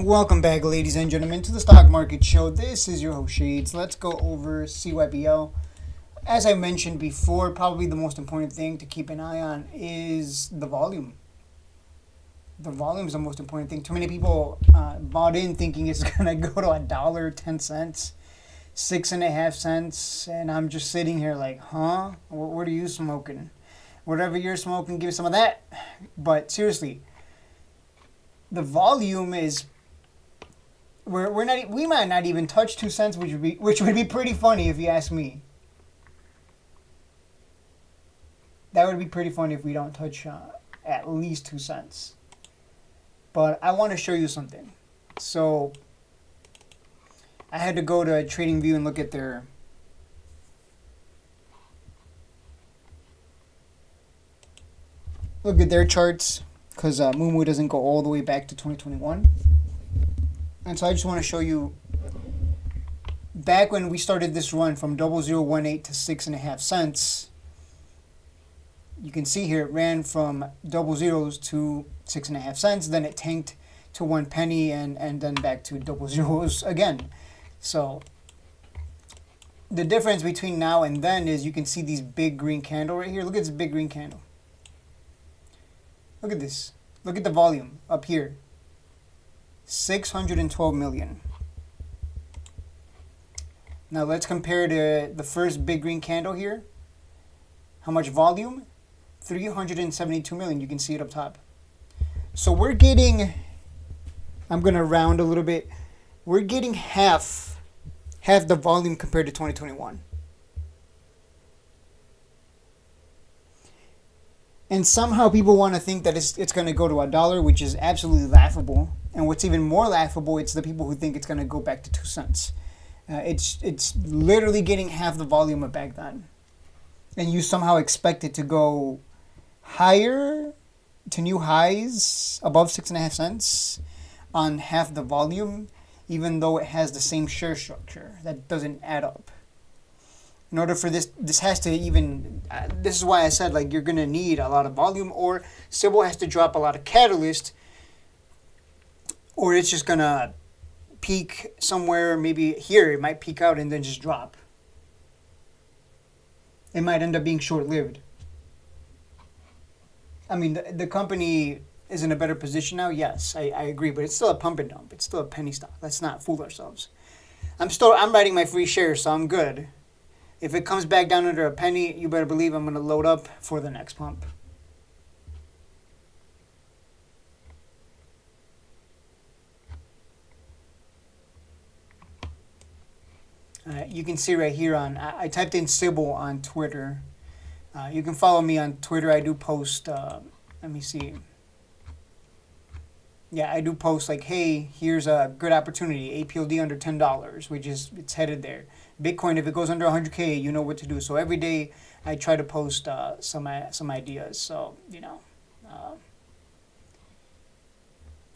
Welcome back, ladies and gentlemen, to the Stock Market Show. This is your host, Shades. Let's go over CYBL. As I mentioned before, probably the most important thing to keep an eye on is the volume. The volume is the most important thing. Too many people bought in thinking it's going to go to $1.10, 6.5 cents, and I'm just sitting here like, huh? What are you smoking? Whatever you're smoking, give some of that. But seriously, the volume is we might not even touch 2 cents, which would be pretty funny if you ask me. That would be pretty funny if we don't touch at least 2 cents. But I want to show you something. So I had to go to TradingView and look at their charts, because Moomoo doesn't go all the way back to 2021. And so I just want to show you, back when we started this run from 0018 to 6.5 cents, you can see here it ran from double zeros to 6.5 cents, then it tanked to 1 penny, and then back to double zeros again. So the difference between now and then is you can see these big green candle right here. Look at this big green candle. Look at this. Look at the volume up here. 612 million. Now let's compare to the first big green candle here. How much volume? 372 million. You can see it up top. So we're getting, I'm going to round a little bit. We're getting half the volume compared to 2021. And somehow people want to think that it's going to go to $1, which is absolutely laughable. And what's even more laughable, it's the people who think it's going to go back to 2 cents. It's literally getting half the volume of back then. And you somehow expect it to go higher to new highs above 6.5 cents on half the volume, even though it has the same share structure. That doesn't add up. In order for this has to even, this is why I said, like, you're going to need a lot of volume, or CYBL has to drop a lot of catalyst, or it's just going to peak somewhere, maybe here, it might peak out and then just drop. It might end up being short-lived. I mean, the company is in a better position now, yes, I agree, but it's still a pump and dump. It's still a penny stock. Let's not fool ourselves. I'm writing my free shares, so I'm good. If it comes back down under a penny, you better believe I'm going to load up for the next pump. You can see right here I typed in CYBL on Twitter. You can follow me on Twitter. I do post, let me see. Yeah, I do post like, hey, here's a good opportunity, APLD under $10, which is, it's headed there. Bitcoin, if it goes under 100K, you know what to do. So every day I try to post some ideas. So, you know,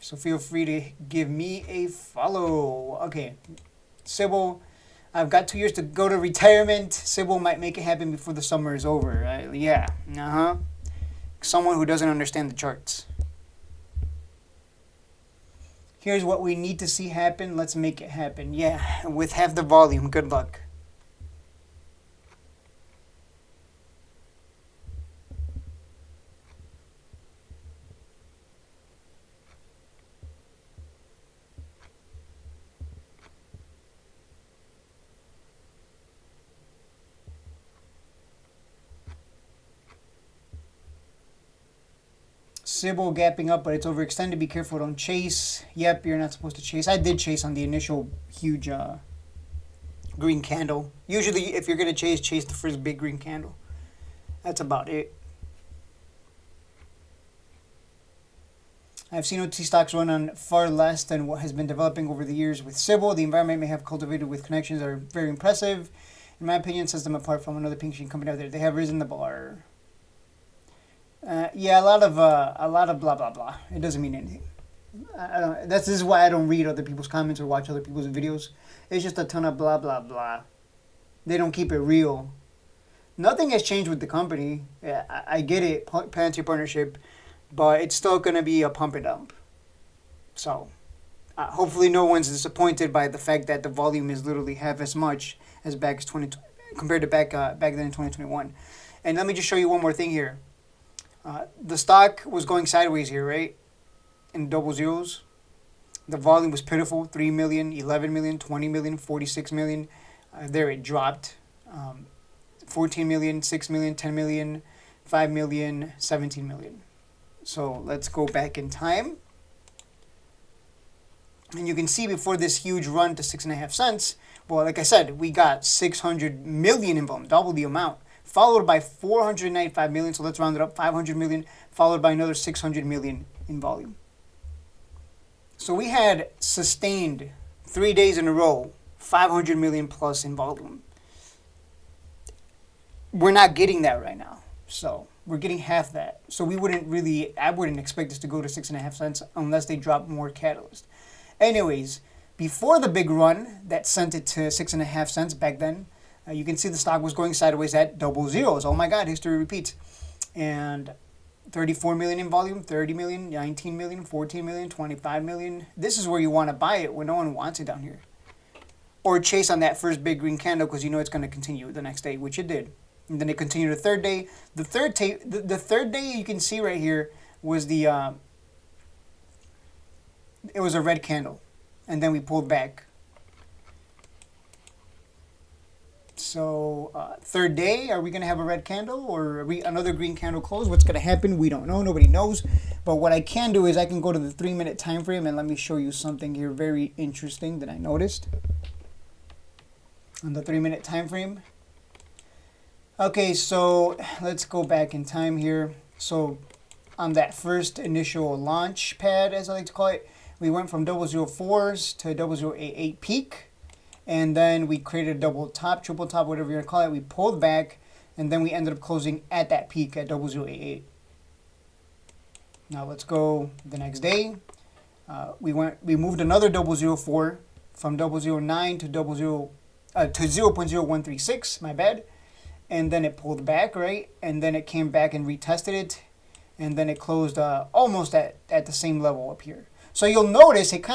so feel free to give me a follow. Okay, CYBL, I've got 2 years to go to retirement. CYBL might make it happen before the summer is over. Yeah, someone who doesn't understand the charts. Here's what we need to see happen. Let's make it happen. Yeah, with half the volume. Good luck. CYBL gapping up, but it's overextended. Be careful, don't chase. Yep, you're not supposed to chase. I did chase on the initial huge green candle. Usually, if you're going to chase the first big green candle. That's about it. I've seen OT stocks run on far less than what has been developing over the years with CYBL. The environment may have cultivated with connections that are very impressive. In my opinion, sets them apart from another pink sheet company out there. They have risen the bar. Yeah, a lot of blah blah blah. It doesn't mean anything. This is why I don't read other people's comments or watch other people's videos. It's just a ton of blah blah blah. They don't keep it real. Nothing has changed with the company. Yeah, I get it, Palantir partnership, but it's still gonna be a pump and dump. So, Hopefully no one's disappointed by the fact that the volume is literally half as much as back as 20 compared to back then in 2021. And let me just show you one more thing here. The stock was going sideways here, right? In double zeros. The volume was pitiful, 3 million, 11 million, 20 million, 46 million. There it dropped. 14 million, 6 million, 10 million, 5 million, 17 million. So let's go back in time. And you can see before this huge run to 6.5 cents, well, like I said, we got 600 million in volume, double the amount, followed by 495 million. So let's round it up, 500 million, followed by another 600 million in volume. So we had sustained 3 days in a row, 500 million plus in volume. We're not getting that right now. So we're getting half that. So I wouldn't expect this to go to 6.5 cents unless they drop more catalyst. Anyways, before the big run that sent it to 6.5 cents back then, you can see the stock was going sideways at double zeros. Oh my God, history repeats. And 34 million in volume, 30 million, 19 million, 14 million, 25 million. This is where you want to buy it when no one wants it down here. Or chase on that first big green candle because you know it's going to continue the next day, which it did. And then it continued the third day. The third day you can see right here was it was a red candle, and then we pulled back. So third day, are we going to have a red candle or another green candle close? What's going to happen? We don't know. Nobody knows. But what I can do is I can go to the 3-minute time frame, and let me show you something here very interesting that I noticed on the 3-minute time frame. Okay, so let's go back in time here. So on that first initial launch pad, as I like to call it, we went from 004s to 0088 peak, and then we created a double top, triple top, whatever you're gonna call it. We pulled back, and then we ended up closing at that peak at 0088. Now let's go the next day. We moved another 004 from 009 to 0.0136. My bad. And then it pulled back, right? And then it came back and retested it, and then it closed almost at the same level up here. So you'll notice it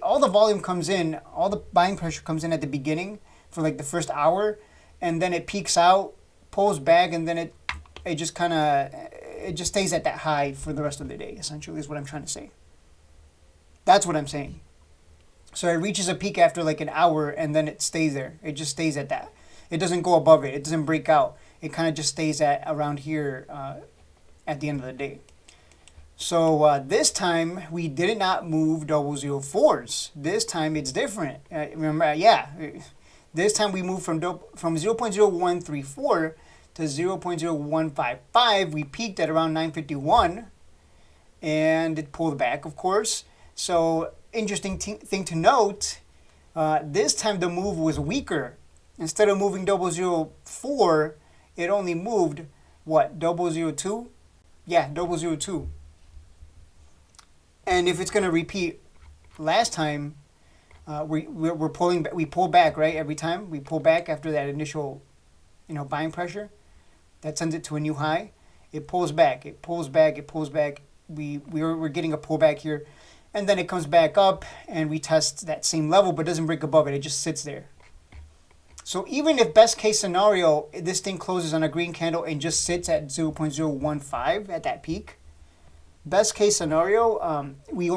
all the volume comes in, all the buying pressure comes in at the beginning for like the first hour, and then it peaks out, pulls back, and then it just stays at that high for the rest of the day. Essentially, is what I'm trying to say. That's what I'm saying. So it reaches a peak after like an hour, and then it stays there. It just stays at that. It doesn't go above it. It doesn't break out. It kind of just stays at around here at the end of the day. So this time we did not move 004s. This time it's different. Remember, this time we moved from 0.0134 to 0.0155. We peaked at around 951, and it pulled back, of course. So interesting thing to note. This time the move was weaker. Instead of moving 004, it only moved, what, 002? Yeah, 002. And if it's going to repeat last time, we're pulling back. We pull back, right? Every time we pull back after that initial, buying pressure, that sends it to a new high. It pulls back. It pulls back. It pulls back. We're getting a pullback here, and then it comes back up and we test that same level, but doesn't break above it. It just sits there. So even if best case scenario, this thing closes on a green candle and just sits at 0.015 at that peak, best case scenario, we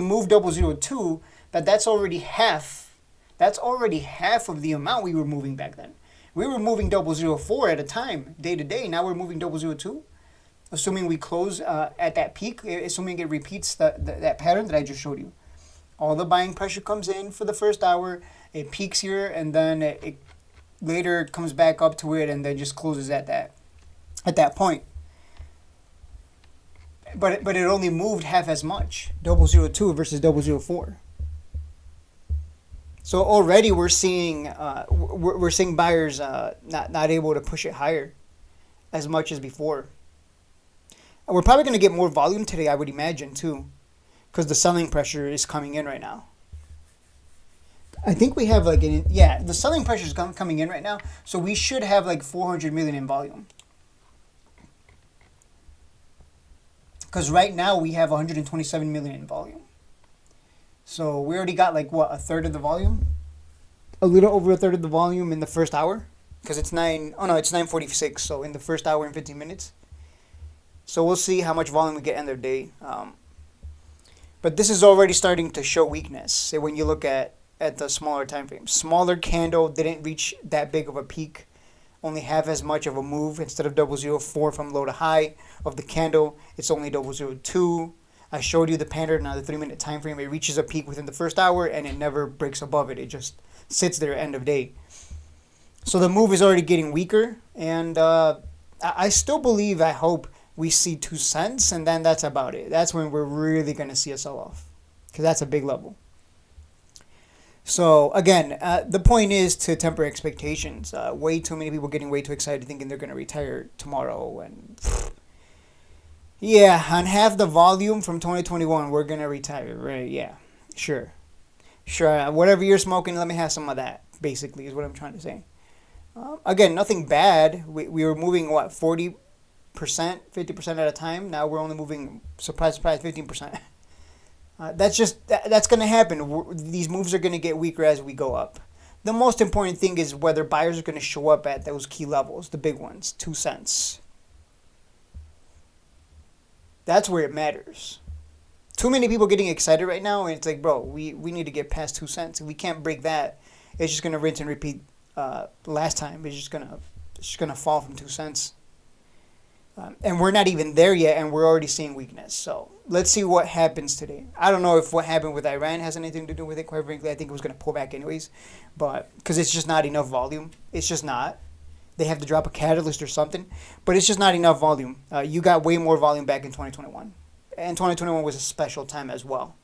moved 002, but that's already half. That's already half of the amount we were moving back then. We were moving 004 at a time, day to day. Now we're moving 002, assuming we close at that peak, assuming it repeats that pattern that I just showed you. All the buying pressure comes in for the first hour. It peaks here, and then it later comes back up to it, and then just closes at that point. But it only moved half as much, 002 versus 004. So already we're seeing buyers not able to push it higher as much as before. And we're probably going to get more volume today, I would imagine, too, because the selling pressure is coming in right now. I think we have the selling pressure is coming in right now, so we should have like 400 million in volume. Because right now we have 127 million in volume. So we already got like what, a third of the volume, a little over a third of the volume in the first hour, because it's nine. Oh no, it's 9:46. So in the first hour and 15 minutes. So we'll see how much volume we get end of day. But this is already starting to show weakness. So when you look at the smaller time frame, smaller candle didn't reach that big of a peak, only half as much of a move. Instead of 004 from low to high of the candle, it's only 002. I showed you the pattern on the 3-minute time frame. It reaches a peak within the first hour and it never breaks above it. It just sits there end of day. So the move is already getting weaker, and I still believe, I hope we see 2 cents, and then that's about it. That's when we're really going to see a sell-off, because that's a big level. So again, the point is to temper expectations. Way too many people getting way too excited thinking they're going to retire tomorrow. And yeah, on half the volume from 2021, we're going to retire, right? Yeah, sure. Whatever you're smoking, let me have some of that, basically, is what I'm trying to say. Again, nothing bad. We were moving, what, 40%, 50% at a time. Now we're only moving, surprise, 15%. That's going to happen. These moves are going to get weaker as we go up. The most important thing is whether buyers are going to show up at those key levels, the big ones, 2 cents. That's where it matters. Too many people getting excited right now, and it's like, bro, we need to get past 2 cents. If we can't break that, it's just going to rinse and repeat last time. It's just gonna fall from 2 cents. And we're not even there yet, and we're already seeing weakness. So let's see what happens today. I don't know if what happened with Iran has anything to do with it, quite frankly. I think it was going to pull back anyways. But because it's just not enough volume. It's just not. They have to drop a catalyst or something. But it's just not enough volume. You got way more volume back in 2021. And 2021 was a special time as well.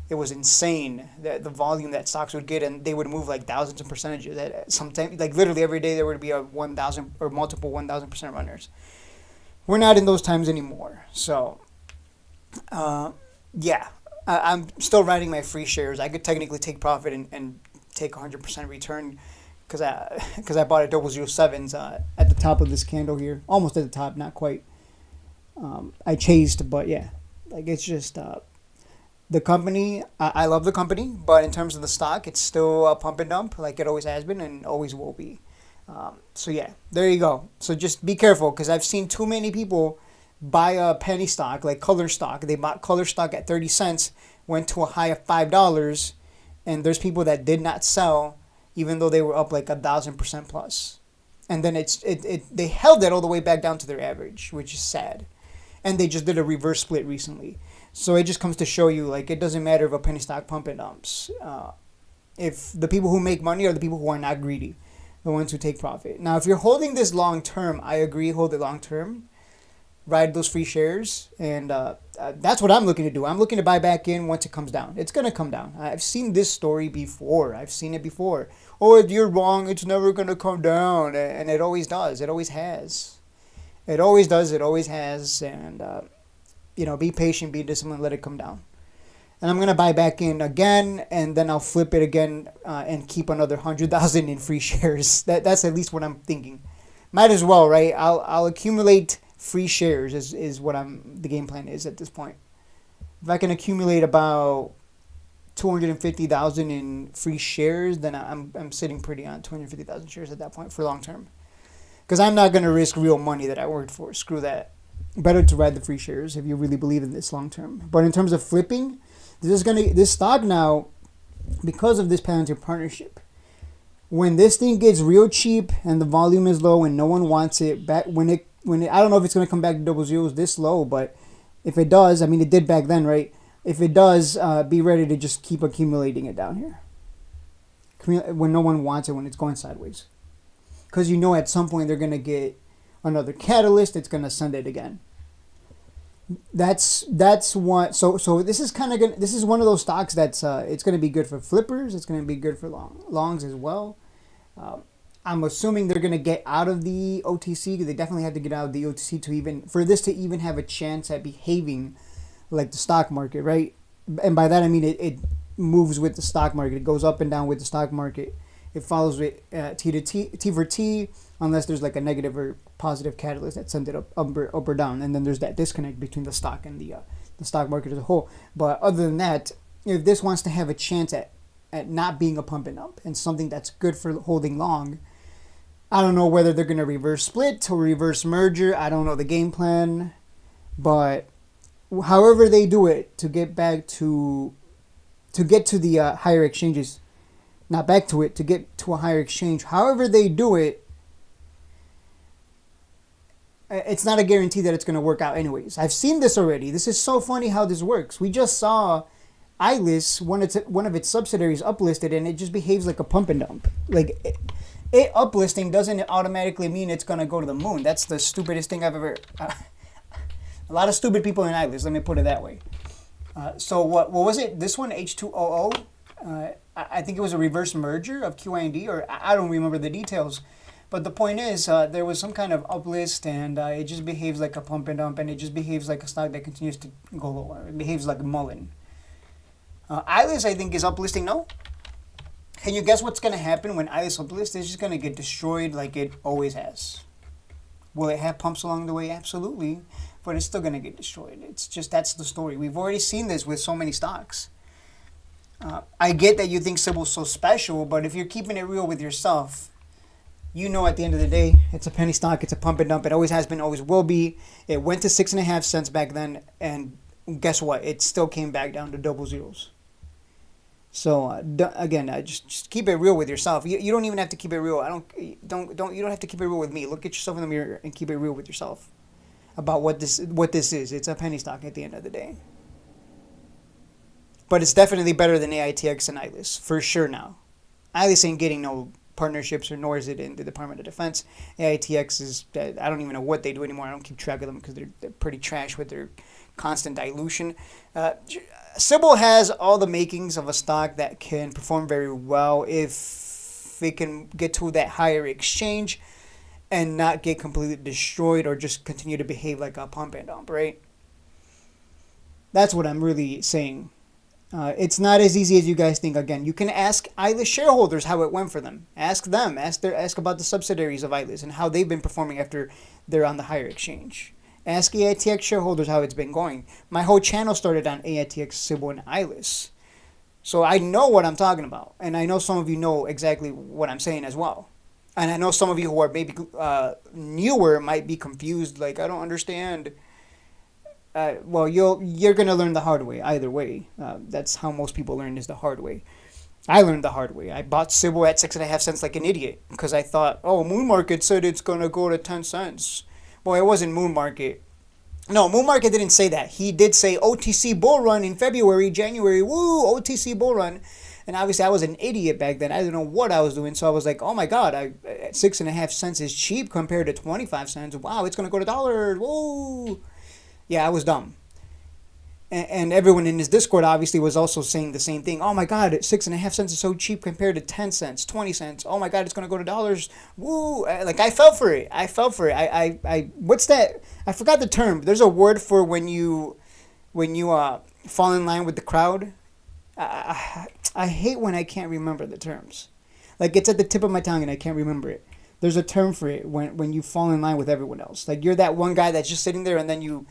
It was insane, the volume that stocks would get, and they would move like thousands of percentages. Sometimes, like literally every day, there would be a 1,000 or multiple 1,000% runners. We're not in those times anymore. So, yeah, I'm still riding my free shares. I could technically take profit and take 100% return because I bought at 007s at the top of this candle here, almost at the top, not quite. I chased, but yeah, like it's just the company. I love the company, but in terms of the stock, it's still a pump and dump like it always has been and always will be. So yeah, there you go. So just be careful, because I've seen too many people buy a penny stock, like color stock. They bought color stock at 30 cents, went to a high of $5, and there's people that did not sell even though they were up like 1,000% plus. And then they held it all the way back down to their average, which is sad. And they just did a reverse split recently. So it just comes to show you, like, it doesn't matter if a penny stock pump and dumps. If the people who make money are the people who are not greedy, the ones who take profit. Now, if you're holding this long term, I agree, hold it long term. Ride those free shares. And that's what I'm looking to do. I'm looking to buy back in once it comes down. It's going to come down. I've seen this story before. I've seen it before. Oh, you're wrong. It's never going to come down. And it always does. It always has. It always does. It always has. And, be patient, be disciplined, let it come down. And I'm going to buy back in again, and then I'll flip it again and keep another 100,000 in free shares. That's at least what I'm thinking. Might as well, right? I'll accumulate free shares is what the game plan is at this point. If I can accumulate about 250,000 in free shares, then I'm sitting pretty on 250,000 shares at that point for long term. Because I'm not going to risk real money that I worked for. Screw that. Better to ride the free shares if you really believe in this long term. But in terms of flipping, this stock now, because of this Palantir partnership, when this thing gets real cheap and the volume is low and no one wants it back, when it I don't know if it's going to come back to double zeros this low, but if it does, I mean it did back then, right? If it does, be ready to just keep accumulating it down here when no one wants it, when it's going sideways, because at some point they're going to get another catalyst. It's going to send it again. That's what. So this is kind of this is one of those stocks that's it's going to be good for flippers. It's going to be good for longs as well. I'm assuming they're going to get out of the OTC, because they definitely have to get out of the OTC for this to even have a chance at behaving like the stock market, right? And by that I mean it moves with the stock market. It goes up and down with the stock market. It follows with T for T, unless there's like a negative or positive catalyst that sends it up or down, and then there's that disconnect between the stock and the stock market as a whole. But other than that, if this wants to have a chance at not being a pump and dump and something that's good for holding long, I don't know whether they're going to reverse split or reverse merger. I don't know the game plan. But however they do it to get back to get to the higher exchanges, not back to it, to get to a higher exchange, however they do it, it's not a guarantee that it's going to work out anyways. I've seen this already. This is so funny how this works. We just saw ILIS, one of its subsidiaries, uplisted, and it just behaves like a pump and dump. Like, it uplisting doesn't automatically mean it's going to go to the moon. That's the stupidest thing I've ever... a lot of stupid people in ILIS, let me put it that way. So what was it? This one, H2OO? I think it was a reverse merger of QIND, or I don't remember the details. But the point is, there was some kind of uplist, and it just behaves like a pump and dump, and it just behaves like a stock that continues to go lower. It behaves like a mullen. ILIS, I think, is uplisting, no? Can you guess what's going to happen when ILIS uplists? It's just going to get destroyed like it always has. Will it have pumps along the way? Absolutely. But it's still going to get destroyed. It's just, that's the story. We've already seen this with so many stocks. I get that you think CYBL's so special, but if you're keeping it real with yourself, you know at the end of the day, it's a penny stock, it's a pump and dump. It always has been, always will be. It went to 6.5 cents back then, and guess what? It still came back down to double zeros. So again, just keep it real with yourself. You don't even have to keep it real. You don't have to keep it real with me. Look at yourself in the mirror and keep it real with yourself about what this is. It's a penny stock at the end of the day. But it's definitely better than AITX and ILIS, for sure now. ILIS ain't getting no partnerships, or nor is it in the Department of Defense. AITX is, I don't even know what they do anymore. I don't keep track of them because they're pretty trash with their constant dilution. CYBL has all the makings of a stock that can perform very well if it can get to that higher exchange and not get completely destroyed or just continue to behave like a pump and dump, right? That's what I'm really saying. It's not as easy as you guys think. Again, you can ask ILIS shareholders how it went for them. Ask them. Ask about the subsidiaries of ILIS and how they've been performing after they're on the higher exchange. Ask AITX shareholders how it's been going. My whole channel started on AITX, CYBL, and ILIS. So I know what I'm talking about. And I know some of you know exactly what I'm saying as well. And I know some of you who are maybe newer might be confused. Like, I don't understand. Well, you're going to learn the hard way either way. That's how most people learn, is the hard way. I learned the hard way. I bought CYBL at 6.5 cents like an idiot because I thought, oh, Moon Market said it's going to go to 10 cents. Well, it wasn't Moon Market. No, Moon Market didn't say that. He did say OTC bull run in February, January. Woo, OTC bull run. And obviously, I was an idiot back then. I didn't know what I was doing. So I was like, oh my God, 6.5 cents is cheap compared to 25 cents. Wow, it's going to go to dollars. Woo. Yeah, I was dumb. And everyone in his Discord obviously was also saying the same thing. Oh my God, 6.5 cents is so cheap compared to 10 cents, 20 cents. Oh my God, it's going to go to dollars. Woo. Like, I fell for it. I what's that? I forgot the term. There's a word for when you fall in line with the crowd. I hate when I can't remember the terms. Like, it's at the tip of my tongue and I can't remember it. There's a term for it when you fall in line with everyone else. Like, you're that one guy that's just sitting there and then you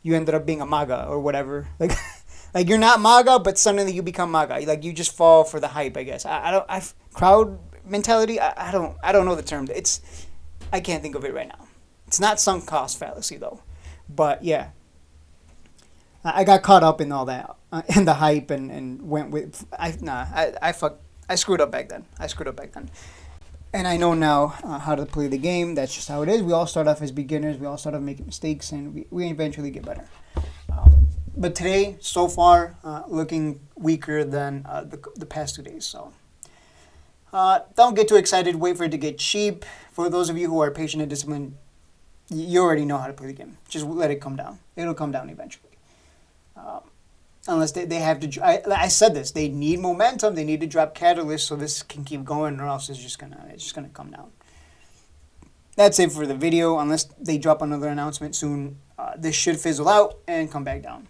ended up being a MAGA or whatever. Like you're not MAGA, but suddenly you become MAGA. Like, you just fall for the hype, I guess. Crowd mentality. I don't know the term. I can't think of it right now. It's not sunk cost fallacy though, but yeah. I got caught up in all that and the hype and went with. I screwed up back then. And I know now how to play the game. That's just how it is. We all start off as beginners. We all start off making mistakes, and we eventually get better. But today, so far, looking weaker than the past 2 days. So don't get too excited. Wait for it to get cheap. For those of you who are patient and disciplined, you already know how to play the game. Just let it come down. It'll come down eventually. Unless they have to, I said this, they need momentum, they need to drop catalysts so this can keep going, or else it's just gonna come down. That's it for the video. Unless they drop another announcement soon, this should fizzle out and come back down.